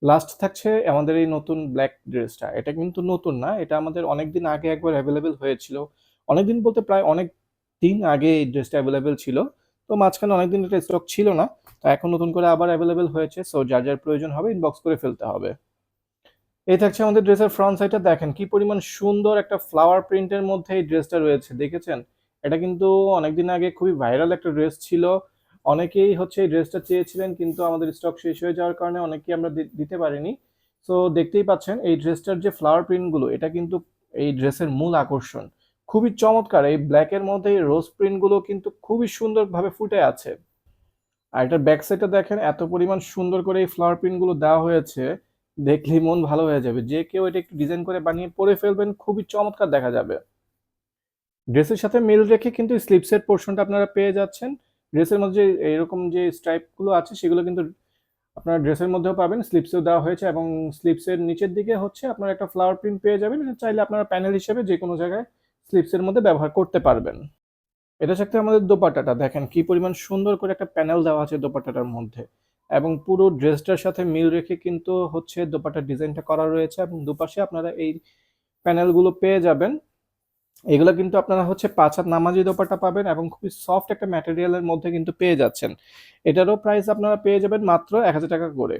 Last থাকছে আমাদের এই নতুন ব্ল্যাক ড্রেসটা। এটা কিন্তু নতুন না। এটা আমাদের অনেকদিন আগে একবার এভেইলেবল হয়েছিল। অনেকদিন বলতে প্রায় অনেক দিন আগে এই ড্রেসটা এভেইলেবল ছিল। তো মাঝখানে অনেকদিন এটা স্টক ছিল না। তো এখন নতুন করে আবার এভেইলেবল হয়েছে। সো যার প্রয়োজন হবে ইনবক্স করে ফেলতে হবে। এই থাকছে আমাদের ড্রেসের ফ্রন্ট সাইডটা দেখেন কি পরিমাণ সুন্দর একটা ফ্লাওয়ার প্রিন্টের মধ্যে এই ড্রেসটা রয়েছে দেখেছেন। এটা কিন্তু অনেকদিন আগে খুবই ভাইরাল একটা ড্রেস ছিল। অনেকেই হচ্ছে এই ড্রেসটা চেয়েছিলেন কিন্তু আমাদের স্টক শেষ হয়ে যাওয়ার কারণে অনেকেই আমরা দিতে পারিনি। সো দেখতেই পাচ্ছেন এই ড্রেসটার যে ফ্লাওয়ার প্রিন্টগুলো এটা কিন্তু এই ড্রেসের মূল আকর্ষণ। খুবই চমৎকার, এই ব্ল্যাকের মধ্যে এই রোজ প্রিন্টগুলো কিন্তু খুবই সুন্দরভাবে ফুটে আছে। আর এটার ব্যাক সাইডটা দেখেন এত পরিমাণ সুন্দর করে এই ফ্লাওয়ার প্রিন্টগুলো দেওয়া হয়েছে, দেখলেই মন ভালো হয়ে যাবে। যে কেউ এটা একটু ডিজাইন করে বানিয়ে পরে ফেলবেন, খুবই চমৎকার দেখা যাবে। ড্রেসের সাথে মিল রেখে কিন্তু স্লিপসের পোর্শনটা আপনারা পেয়ে যাচ্ছেন। ড্রেসের মধ্যে যে এরকম যে স্ট্রাইপগুলো আছে সেগুলো কিন্তু আপনারা ড্রেসের মধ্যেও পাবেন, স্লিপসেও দেওয়া হয়েছে এবং স্লিপসের নিচের দিকে হচ্ছে আপনারা একটা ফ্লাওয়ার প্রিন্ট পেয়ে যাবেন। এটা চাইলে আপনারা প্যানেল হিসেবে যেকোনো জায়গায় স্লিপসের মধ্যে ব্যবহার করতে পারবেন। এটার সাথে আমাদের দোপাট্টাটা দেখেন কি পরিমাণ সুন্দর করে একটা প্যানেল দেওয়া আছে দোপাট্টাটার মধ্যে, এবং পুরো ড্রেসটার সাথে মিল রেখে কিন্তু হচ্ছে দোপাট্টার ডিজাইনটা করা রয়েছে এবং দুপাশে আপনারা এই প্যানেলগুলো পেয়ে যাবেন। এগুলো কিন্তু আপনারা হচ্ছে ৫ হাত নামাজি দোপাট্টা পাবেন এবং খুবই সফট একটা ম্যাটেরিয়ালের মধ্যে কিন্তু পেয়ে যাচ্ছেন। এটারও প্রাইস আপনারা পেয়ে যাবেন মাত্র ১,০০০ টাকা করে।